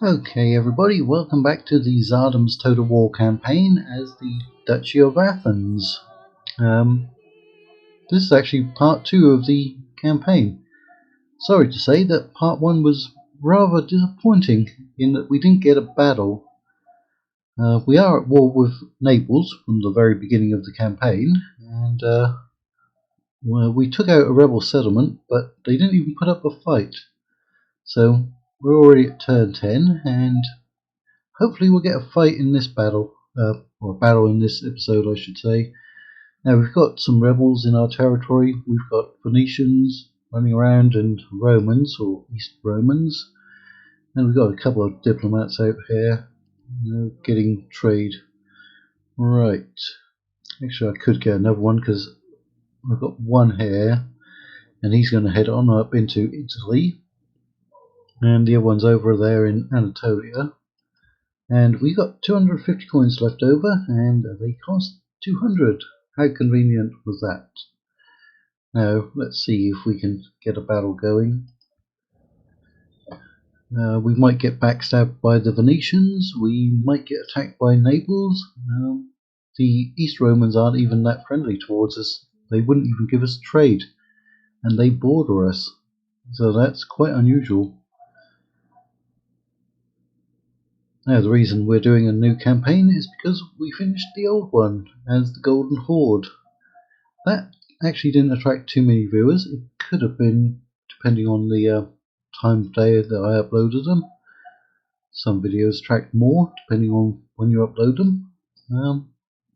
Okay everybody, welcome back to the Tsardoms Total War campaign as the Duchy of Athens. This is actually part 2 of the campaign. Sorry to say that part 1 was rather disappointing in that we didn't get a battle. We are at war with Naples from the very beginning of the campaign, and we took out a rebel settlement, but they didn't even put up a fight. So we're already at turn 10, and hopefully we'll get a fight in this battle, or a battle in this episode I should say. Now we've got some rebels in our territory. We've got Phoenicians running around and Romans, or East Romans. And we've got a couple of diplomats out here getting trade. Right. Actually I could get another one because I've got one here. And he's going to head on up into Italy. And the other one's over there in Anatolia. And we got 250 coins left over, and they cost 200. How convenient was that? Now, let's see if we can get a battle going. We might get backstabbed by the Venetians. We might get attacked by Naples. The East Romans aren't even that friendly towards us. They wouldn't even give us trade, and they border us. So that's quite unusual. Now the reason we're doing a new campaign is because we finished the old one as the Golden Horde. That actually didn't attract too many viewers. It could have been, depending on the time of day that I uploaded them. Some videos attract more depending on when you upload them.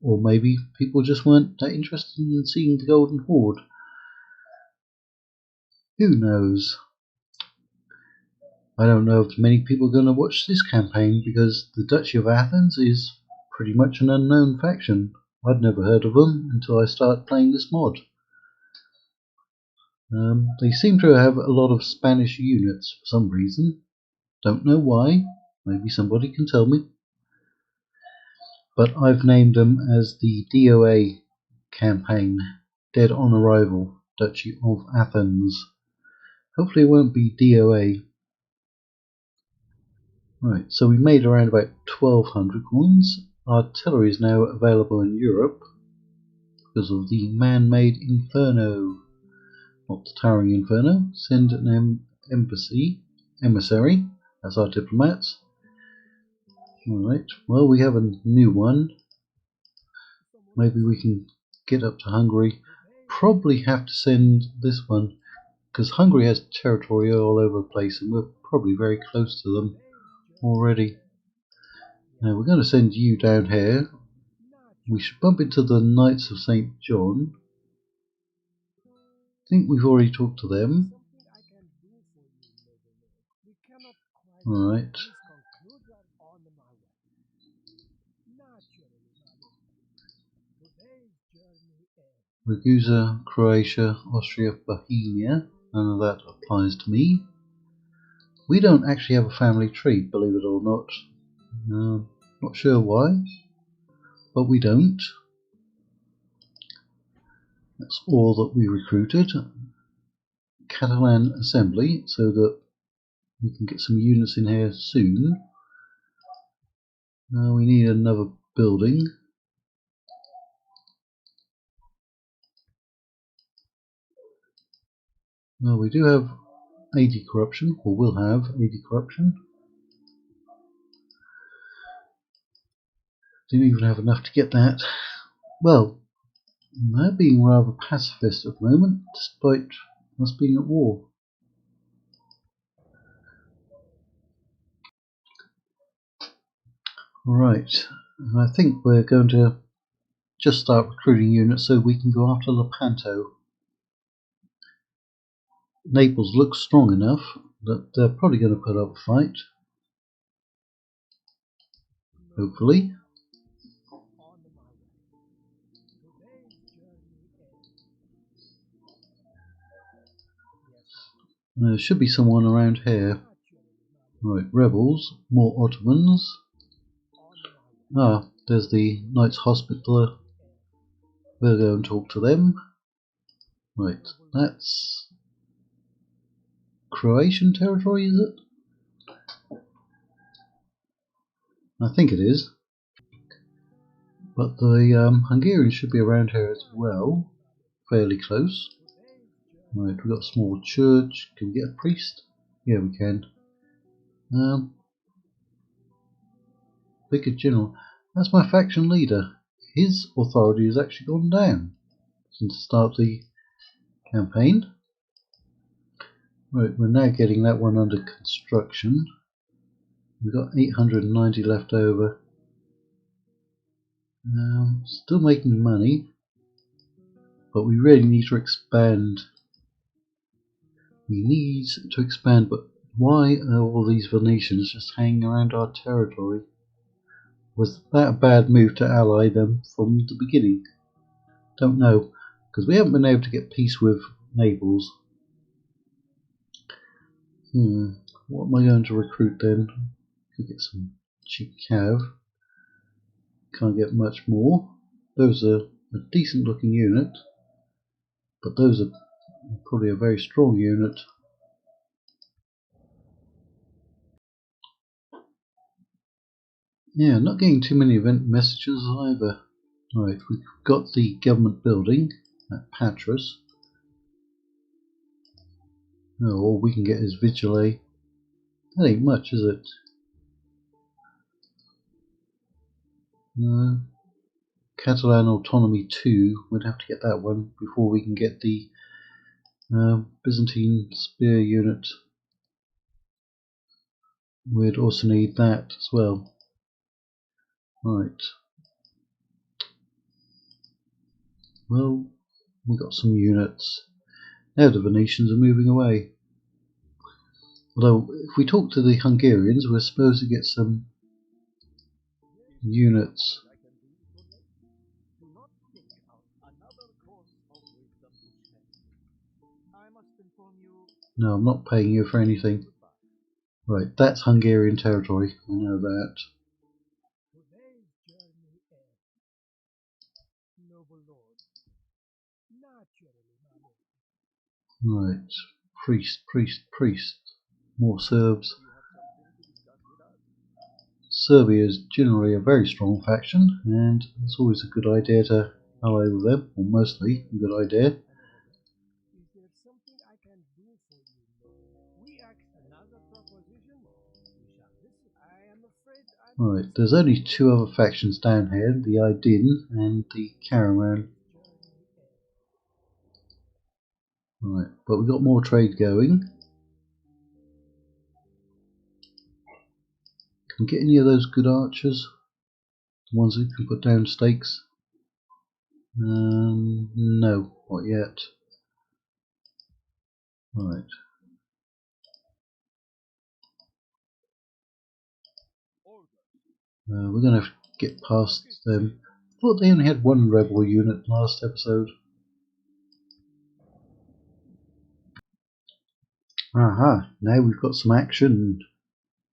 Or maybe people just weren't that interested in seeing the Golden Horde. Who knows? I don't know if many people are going to watch this campaign because the Duchy of Athens is pretty much an unknown faction. I'd never heard of them until I started playing this mod. They seem to have a lot of Spanish units for some reason. Don't know why. Maybe somebody can tell me. But I've named them as the DOA campaign, Dead on Arrival, Duchy of Athens. Hopefully it won't be DOA. Right, so we made around about 1200 coins. Artillery is now available in Europe because of the man-made Inferno. Not the Towering Inferno. Send an emissary. That's our diplomats. Alright, well we have a new one. Maybe we can get up to Hungary. Probably have to send this one because Hungary has territory all over the place and we're probably very close to them already. Now we're going to send you down here. We should bump into the Knights of St. John. I think we've already talked to them. Alright. Ragusa, Croatia, Austria, Bohemia. None of that applies to me. We don't actually have a family tree, believe it or not. Not sure why, but we don't. That's all that we recruited. Catalan Assembly, so that we can get some units in here soon. We need another building. Now we do have 80 corruption, or will have 80 corruption. Didn't even have enough to get that. Well, they're being rather pacifist at the moment, despite us being at war. Right, and I think we're going to just start recruiting units so we can go after Lepanto. Naples looks strong enough that they're probably going to put up a fight. Hopefully. There should be someone around here. Right, rebels, more Ottomans. Ah, there's the Knights Hospitaller. We'll go and talk to them. Right, that's Croatian territory, is it? I think it is. But the Hungarians should be around here as well. Fairly close. Right, we've got a small church. Can we get a priest? Yeah, we can. Vicar General. That's my faction leader. His authority has actually gone down since the start of the campaign. Right, we're now getting that one under construction. We've got 890 left over. Still making money, but we really need to expand. We need to expand, but why are all these Venetians just hanging around our territory? Was that a bad move to ally them from the beginning? Don't know, because we haven't been able to get peace with Naples. What am I going to recruit then? Could get some cheap cav. Can't get much more. Those are a decent looking unit, but those are probably a very strong unit. Yeah, not getting too many event messages either. Right, we've got the government building at Patras. Oh, all we can get is Vigile. That ain't much, is it? Catalan Autonomy 2, we'd have to get that one before we can get the Byzantine Spear unit. We'd also need that as well. Right. Well, we've got some units. Now the Venetians are moving away. Although, if we talk to the Hungarians, we're supposed to get some units. No, I'm not paying you for anything. Right, that's Hungarian territory. I know that. Right, priest. More Serbs. Serbia is generally a very strong faction, and it's always a good idea to ally with them, or mostly a good idea. Right, there's only two other factions down here, the Aydin and the Karaman. Right, but we've got more trade going. Can we get any of those good archers? The ones that can put down stakes? No, not yet. Right. We're going to have to get past them. I thought they only had one rebel unit last episode. Aha, now we've got some action.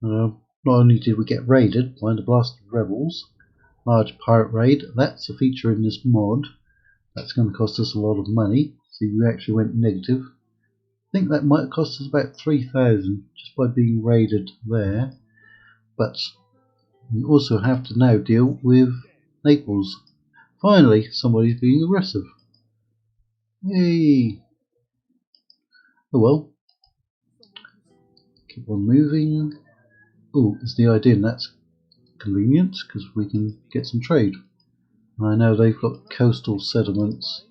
Not only did we get raided by the blasted rebels, large pirate raid, that's a feature in this mod. That's going to cost us a lot of money. See, we actually went negative. I think that might cost us about 3,000 just by being raided there. But we also have to now deal with Naples. Finally, somebody's being aggressive. Yay! Oh well. Keep on moving. Oh, it's the idea, and that's convenient because we can get some trade. And I know they've got coastal settlements.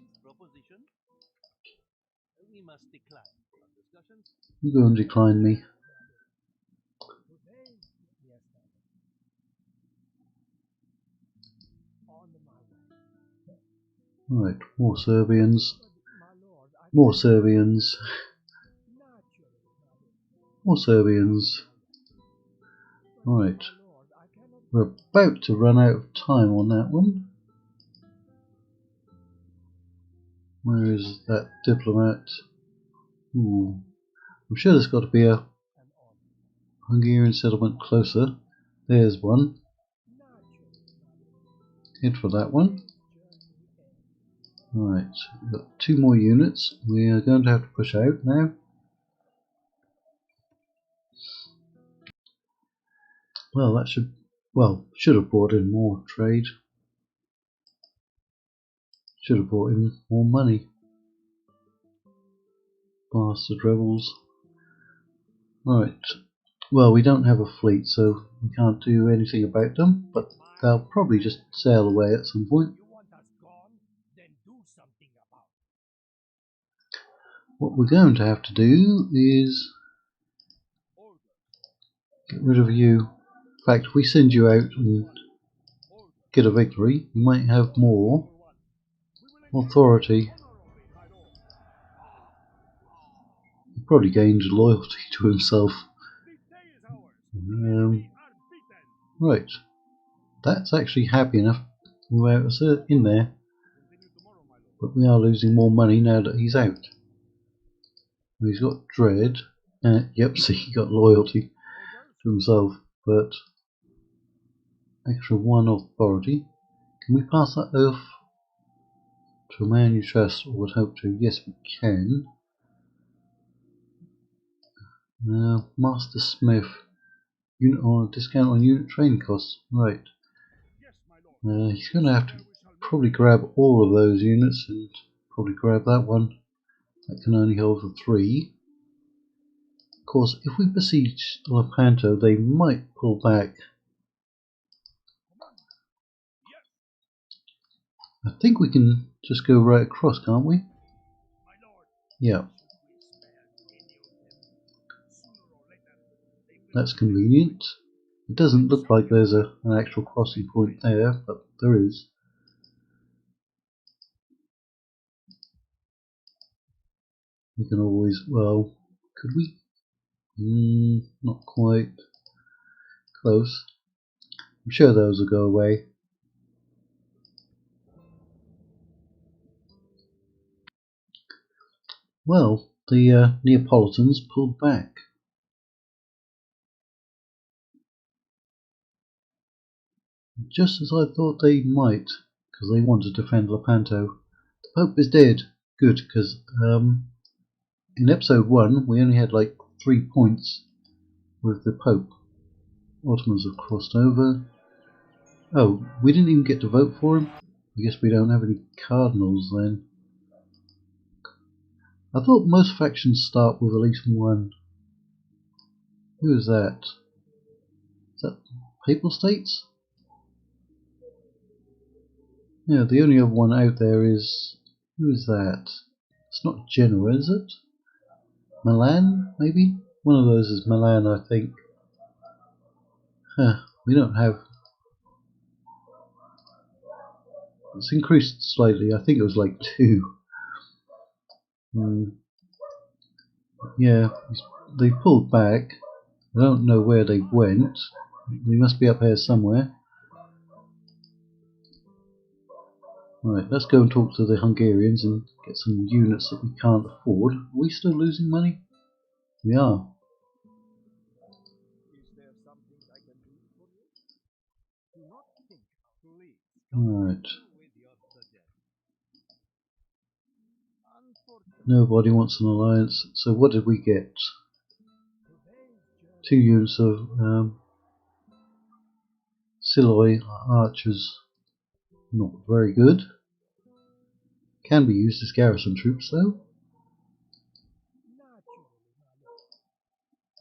You go and decline me. Right, more Serbians. More Serbians. More Serbians. Right. We're about to run out of time on that one. Where is that diplomat? Ooh. I'm sure there's got to be a Hungarian settlement closer. There's one. Head for that one. Right, we've got two more units. We are going to have to push out now. Well, that should Well, should have brought in more trade. Should have brought in more money. Bastard rebels. Right. Well, we don't have a fleet, so we can't do anything about them, but they'll probably just sail away at some point. What we're going to have to do is get rid of you. In fact, if we send you out and get a victory, you might have more authority. He probably gained loyalty to himself. Right. That's actually happy enough without us in there. But we are losing more money now that he's out. He's got dread. Yep, see, he got loyalty to himself, but extra 1 authority. Can we pass that off to a man you trust or would hope to? Yes, we can. Master Smith. Unit on discount on unit training costs. Right. He's going to have to probably grab all of those units and probably grab that one. That can only hold for 3. Of course, if we besiege Lepanto, they might pull back. I think we can just go right across, can't we? Yeah. That's convenient. It doesn't look like there's an actual crossing point there, but there is. We can always, well, could we? Not quite. Close. I'm sure those will go away. Well, the Neapolitans pulled back. Just as I thought they might, because they want to defend Lepanto. The Pope is dead. Good, because in episode 1 we only had like 3 points with the Pope. Ottomans have crossed over. Oh, we didn't even get to vote for him? I guess we don't have any cardinals then. I thought most factions start with at least 1. Who is that? Is that Papal States? Yeah, the only other one out there is... Who is that? It's not Genoa, is it? Milan, maybe? One of those is Milan, I think. We don't have... It's increased slightly. I think it was like 2. Yeah, they pulled back. I don't know where they went. They must be up here somewhere. Right, let's go and talk to the Hungarians and get some units that we can't afford. Are we still losing money? We are. Right. Nobody wants an alliance. So what did we get? 2 units of Siloi archers. Not very good. Can be used as garrison troops though.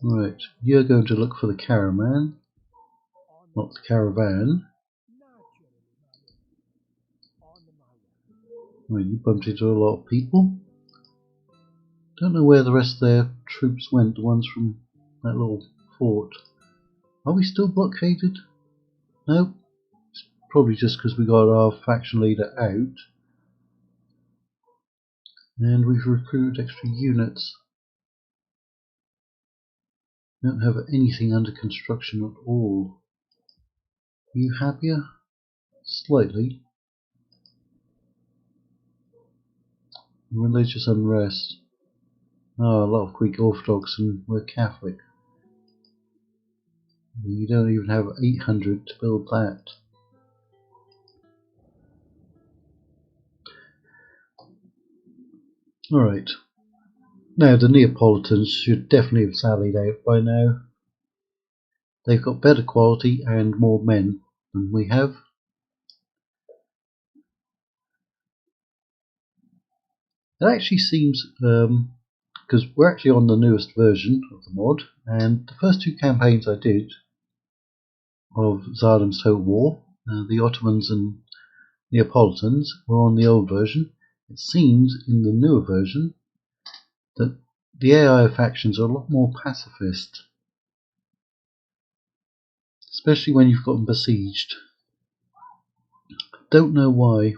Right, you're going to look for the caravan, not the caravan. Right, you bumped into a lot of people. Don't know where the rest of their troops went, the ones from that little fort. Are we still blockaded? No. It's probably just because we got our faction leader out. And we've recruited extra units. We don't have anything under construction at all. Are you happier? Slightly. Religious unrest. Oh, a lot of Greek Orthodox and we're Catholic. You don't even have 800 to build that. Alright. Now the Neapolitans should definitely have sallied out by now. they've got better quality and more men than we have. It actually seems, because we're actually on the newest version of the mod, and the first two campaigns I did of Tsardoms Total War, the Ottomans and Neapolitans, were on the old version. It seems in the newer version that the AI factions are a lot more pacifist, especially when you've got them besieged. Don't know why.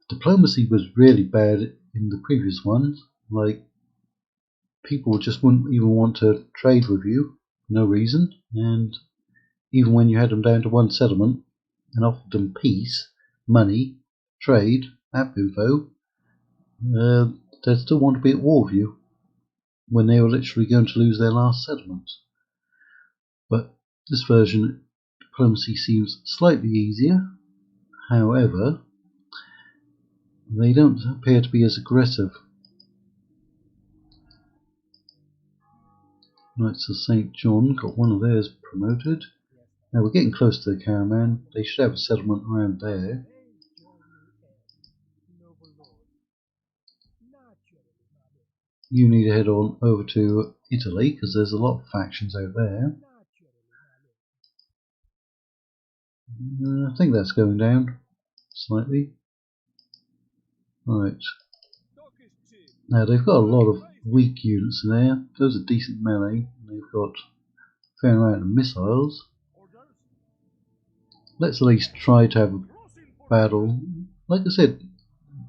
Diplomacy was really bad in the previous ones. Like, people just wouldn't even want to trade with you for no reason, and even when you had them down to one settlement and offered them peace, money, trade, app info, they'd still want to be at war with you when they were literally going to lose their last settlements. But this version, diplomacy seems slightly easier. However, they don't appear to be as aggressive. Knights of St. John got one of theirs promoted. Now we're getting close to the caravan. They should have a settlement around there. You need to head on over to Italy because there's a lot of factions over there. I think that's going down slightly. Right. Now they've got a lot of weak units in there. Those are decent melee. They've got a fair amount of missiles. Let's at least try to have a battle. Like I said,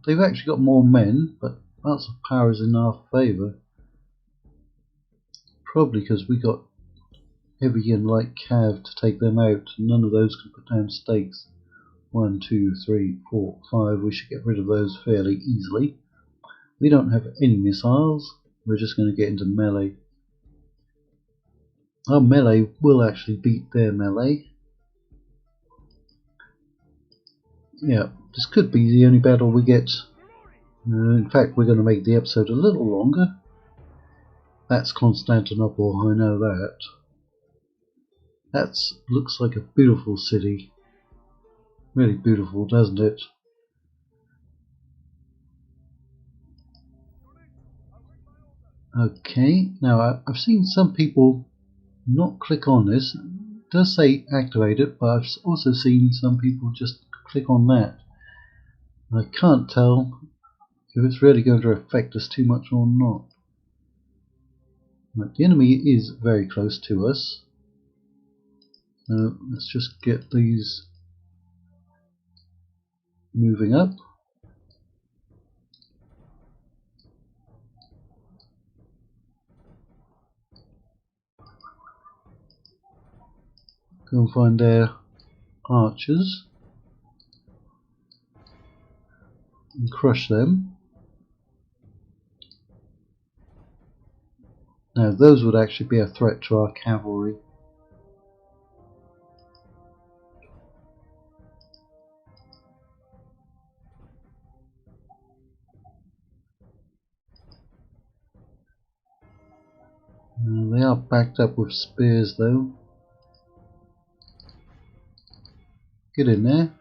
they've actually got more men, but lots of power is in our favour. Probably because we got heavy and light cav to take them out. None of those can put down stakes. 1, 2, 3, 4, 5. We should get rid of those fairly easily. We don't have any missiles. We're just going to get into melee. Our melee will actually beat their melee. Yeah, this could be the only battle we get. In fact, we're going to make the episode a little longer. That's Constantinople, I know that. That looks like a beautiful city. Really beautiful, doesn't it? Okay, now I've seen some people not click on this. It does say activate it, but I've also seen some people just click on that. I can't tell if it's really going to affect us too much or not. Right, the enemy is very close to us. Let's just get these moving up. Go and find their archers and crush them. Now those would actually be a threat to our cavalry. They are backed up with spears though. Get in there.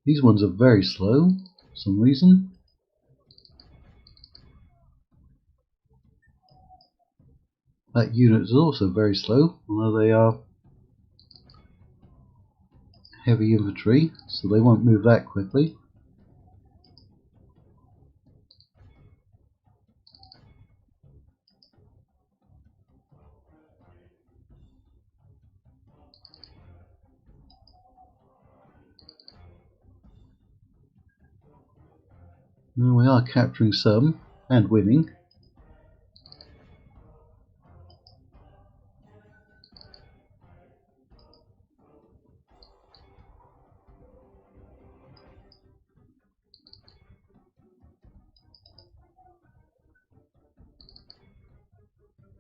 These ones are very slow for some reason. That unit is also very slow, although they are heavy infantry, so they won't move that quickly. Well, we are capturing some and winning.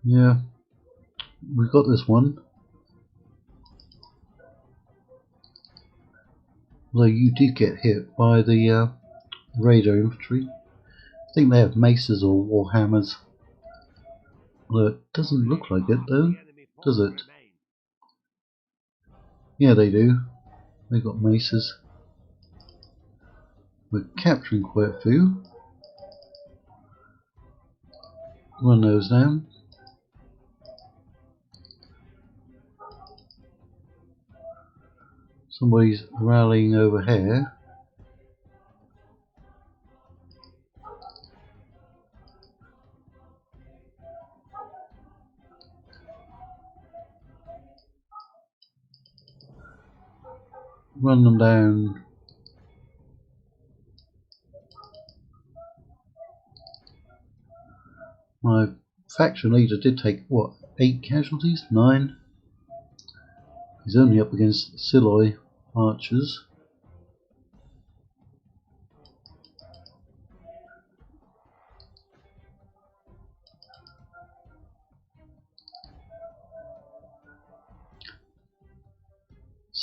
Yeah, we got this one. Although you did get hit by the radar infantry. think they have maces or warhammers. Although it doesn't look like it though, does it? Yeah, they do. They got maces. We're capturing quite a few. Run those down. Somebody's rallying over here. Run them down. My faction leader did take, what, 8 casualties? 9? He's only up against Siloi archers.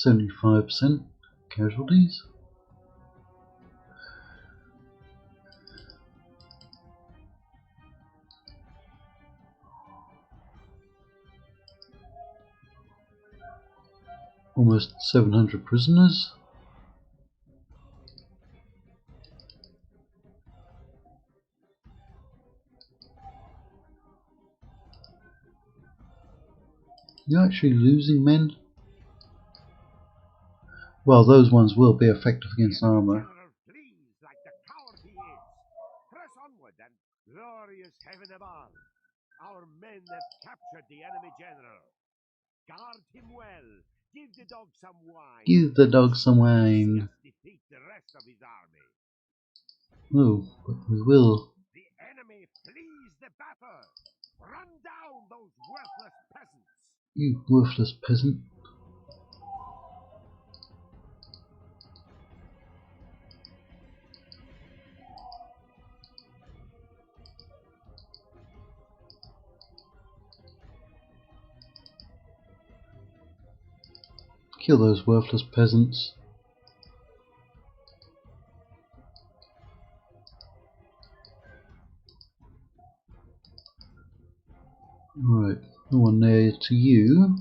%75 casualties. Almost 700 prisoners. You're actually losing men? Well, those ones will be effective against armor. Like the coward he is. Press onward and glorious heaven above. Our men have captured the enemy general. Guard him well. Give the dog some wine. Give the dog some wine. Defeat the rest of his army. Oh, but we will. The enemy flees the battle. Run down those worthless peasants. You worthless peasant. Kill those worthless peasants. Right, no one near to you.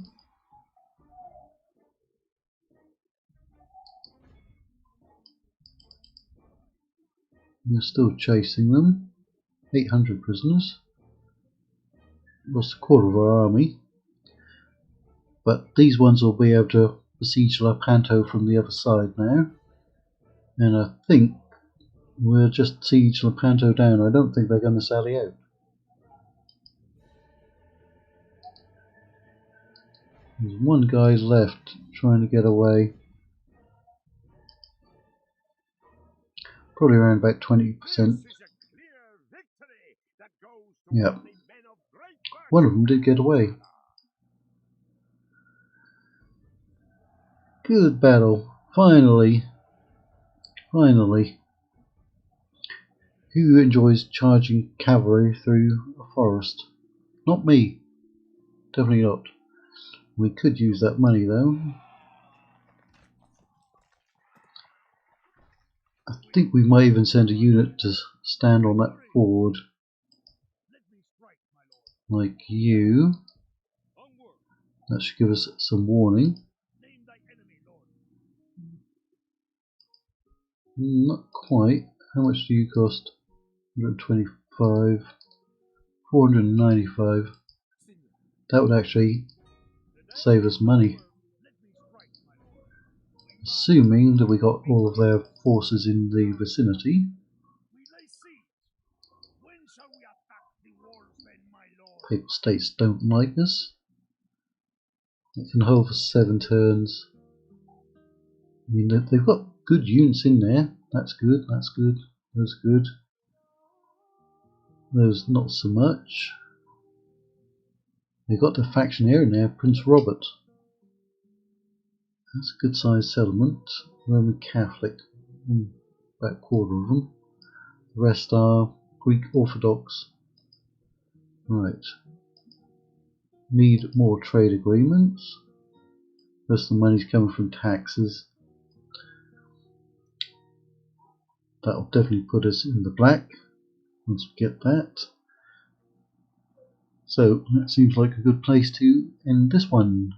We're still chasing them. 800 prisoners. Lost a quarter of our army. But these ones will be able to besiege Lepanto from the other side now. And I think we'll just siege Lepanto down. I don't think they're going to sally out. There's one guy left trying to get away. Probably around about 20%. Yeah. One of them did get away. Good battle. Finally. Finally. Who enjoys charging cavalry through a forest? Not me. Definitely not. We could use that money though. I think we might even send a unit to stand on that ford. Like you. That should give us some warning. Not quite. How much do you cost? 125. 495. That would actually save us money. Assuming that we got all of their forces in the vicinity. Papal states don't like us. They can hold for 7 turns. I mean, they've got good units in there. That's good, that's good, that's good. Those not so much. They've got the factionaire in there, Prince Robert. That's a good sized settlement. Roman Catholic. About a quarter of them. The rest are Greek Orthodox. Right. Need more trade agreements. Most of the money's coming from taxes. That'll definitely put us in the black. once we get that. So that seems like a good place to end this one.